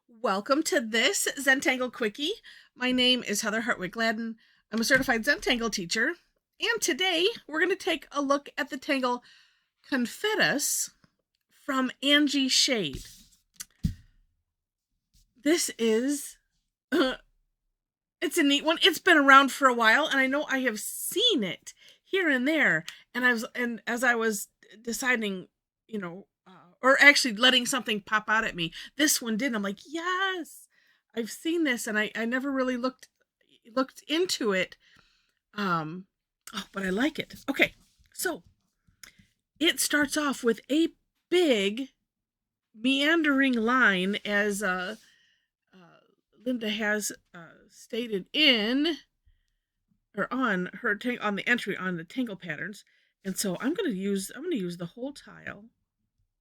Welcome to this Zentangle Quickie. My name is Heather Hartwick Gladden. I'm a certified Zentangle teacher, and today we're going to take a look at the tangle Confettus from Angie Shade. This is it's a neat one. It's been around for a while, and I know I have seen it here and there. And as I was deciding, or actually letting something pop out at me, this one did. I'm like, yes, I've seen this, and I never really looked into it. But I like it. Okay, so it starts off with a big meandering line, as Linda has stated on her on the entry on the tangle patterns. And so I'm going to use the whole tile.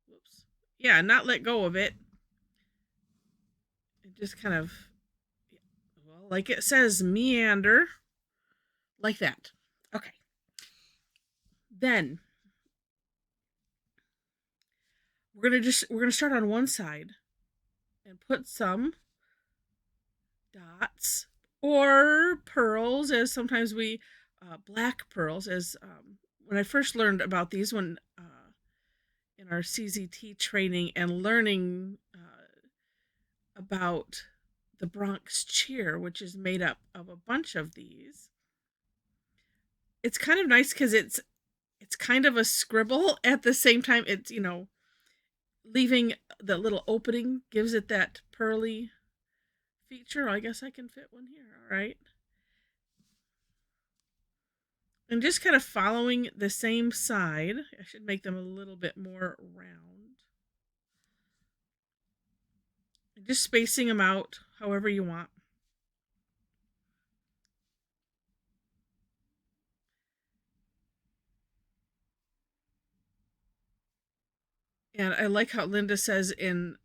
Whoops. Yeah, not let go of it. And just kind of, well, like it says, meander, like that. Okay. Then we're gonna start on one side and put some dots or pearls, as sometimes we black pearls, as when I first learned about these, when in our CZT training and learning about the Bronx cheer, which is made up of a bunch of these. It's kind of nice because it's kind of a scribble at the same time. It's, leaving the little opening gives it that pearly feature. I guess I can fit one here. All right. And just kind of following the same side. I should make them a little bit more round. And just spacing them out however you want. And I like how Linda says in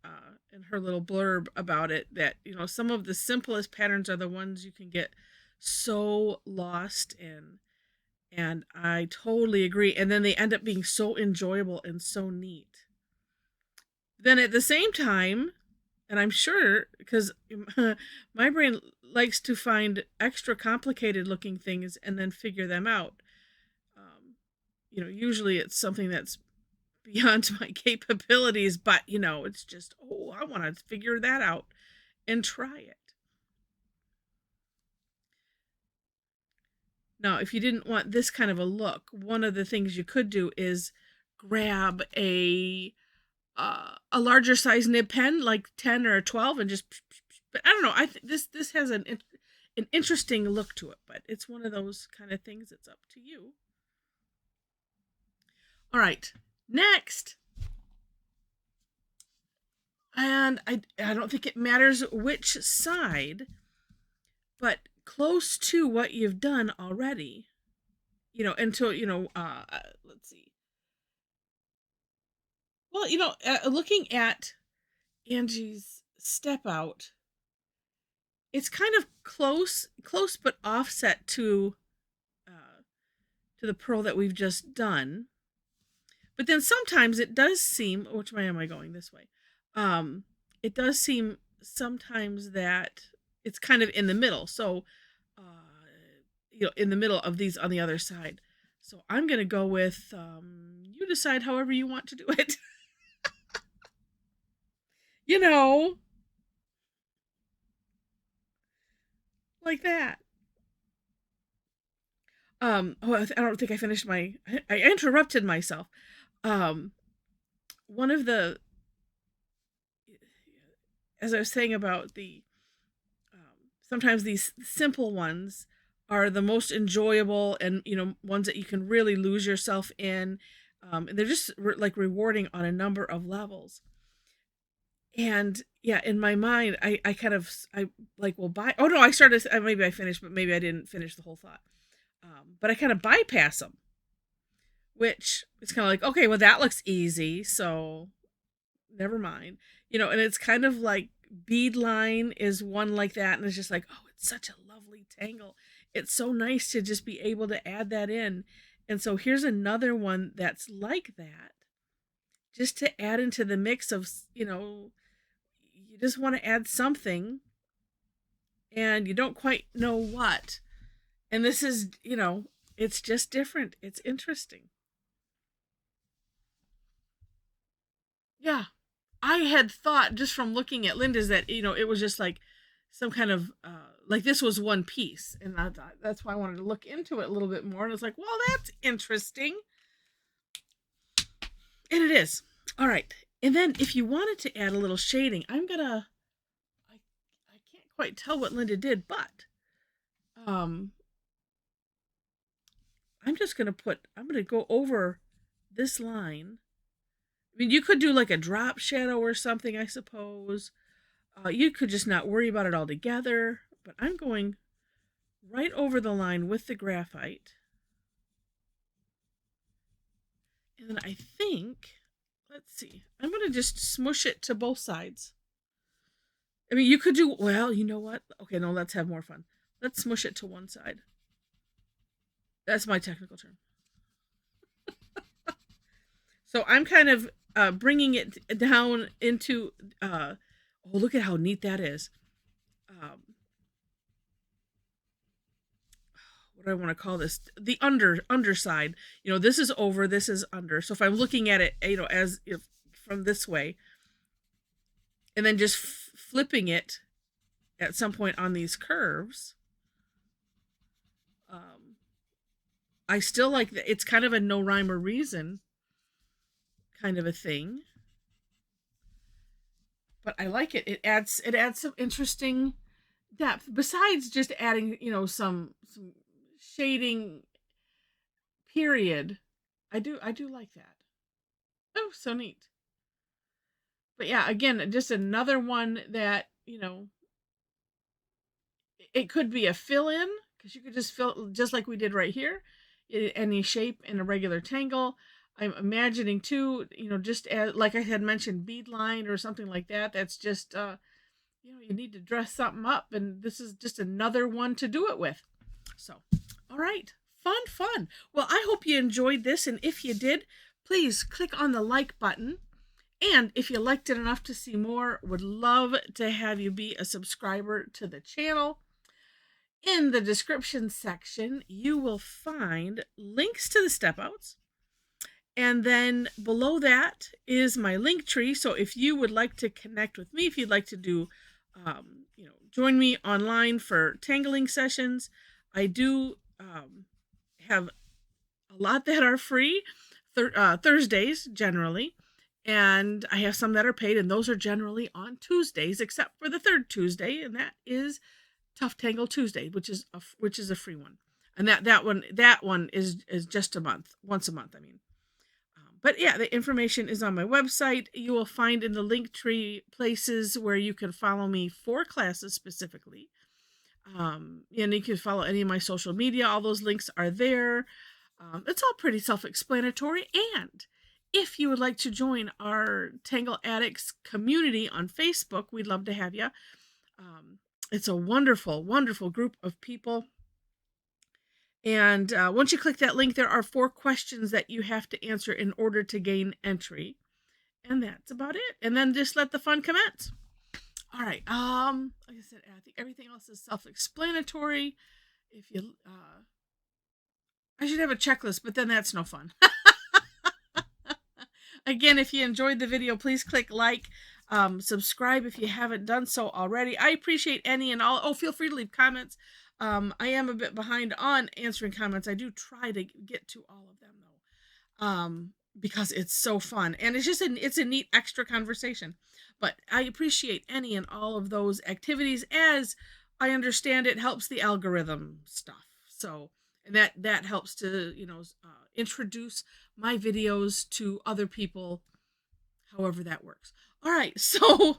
her little blurb about it that, some of the simplest patterns are the ones you can get so lost in. And I totally agree. And then they end up being so enjoyable and so neat. Then at the same time, and I'm sure because my brain likes to find extra complicated looking things and then figure them out. Usually it's something that's beyond my capabilities, but it's just, I want to figure that out and try it. Now, if you didn't want this kind of a look, one of the things you could do is grab a larger size nib pen, like 10 or 12, and just, but I don't know, I think this has an interesting look to it, but it's one of those kind of things that's up to you. All right, next. And I don't think it matters which side, but close to what you've done already, until, let's see. Well, looking at Angie's step out, it's kind of close, but offset to the pearl that we've just done. But then sometimes it does seem, which way am I going? This way. It does seem sometimes that it's kind of in the middle. So, in the middle of these on the other side. So I'm going to go with, you decide however you want to do it. Like that. I don't think I finished I interrupted myself. One of the, as I was saying about the, sometimes these simple ones are the most enjoyable, and ones that you can really lose yourself in. They're just like rewarding on a number of levels. And yeah, in my mind, I like will buy. Oh no, I started. Maybe I finished, but maybe I didn't finish the whole thought. But I kind of bypass them, which is kind of like, okay, well that looks easy, so never mind. And it's kind of like bead line is one like that, and it's just like, oh, it's such a lovely tangle. It's so nice to just be able to add that in. And so here's another one that's like that, just to add into the mix of, you just want to add something and you don't quite know what. And this is, it's just different. It's interesting. Yeah. I had thought just from looking at Linda's that, it was just like some kind of, like this was one piece. And that's why I wanted to look into it a little bit more. And it's like, well, that's interesting. And it is. All right. And then if you wanted to add a little shading, I can't quite tell what Linda did, but I'm just going to go over this line. I mean, you could do like a drop shadow or something, I suppose. You could just not worry about it altogether, but I'm going right over the line with the graphite. And then I think, let's see, I'm going to just smush it to both sides. I mean, you could do, well, you know what? Okay, no, let's have more fun. Let's smush it to one side. That's my technical term. So I'm kind of bringing it down into, oh, look at how neat that is. What do I want to call this? The underside. This is over, this is under. So if I'm looking at it, as if from this way, and then just flipping it at some point on these curves, I still like that. It's kind of a no rhyme or reason kind of a thing, but I like it. It adds some interesting depth besides just adding, some shading. Period. I do like that. Oh, so neat. But yeah, again, just another one that, it could be a fill-in, because you could just fill, just like we did right here, any shape in a regular tangle. I'm imagining too, just as, like I had mentioned, bead line or something like that. That's just, you need to dress something up, and this is just another one to do it with. So, all right. Fun. Well, I hope you enjoyed this, and if you did, please click on the like button. And if you liked it enough to see more, would love to have you be a subscriber to the channel. In the description section, you will find links to the step outs. And then below that is my link tree. So if you would like to connect with me, if you'd like to do, join me online for tangling sessions, I do have a lot that are free Thursdays generally, and I have some that are paid, and those are generally on Tuesdays, except for the third Tuesday, and that is Tough Tangle Tuesday, which is a free one, and that one is just once a month. I mean, but yeah, the information is on my website. You will find in the link tree places where you can follow me for classes specifically. And you can follow any of my social media. All those links are there. It's all pretty self-explanatory. And if you would like to join our Tangle Addicts community on Facebook, we'd love to have you. It's a wonderful, wonderful group of people. And once you click that link, there are 4 questions that you have to answer in order to gain entry. And that's about it. And then just let the fun commence. All right. Like I said, I think everything else is self-explanatory. If you, I should have a checklist, but then that's no fun. Again, if you enjoyed the video, please click like, subscribe if you haven't done so already. I appreciate any and all. Oh, feel free to leave comments. I am a bit behind on answering comments. I do try to get to all of them though, because it's so fun and it's just it's a neat extra conversation. But I appreciate any and all of those activities. As I understand, it helps the algorithm stuff. So, and that helps to, introduce my videos to other people, however that works. All right. So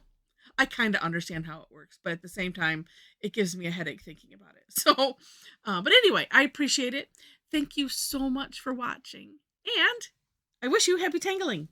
I kind of understand how it works, but at the same time, it gives me a headache thinking about it. So, but anyway, I appreciate it. Thank you so much for watching, and I wish you happy tangling.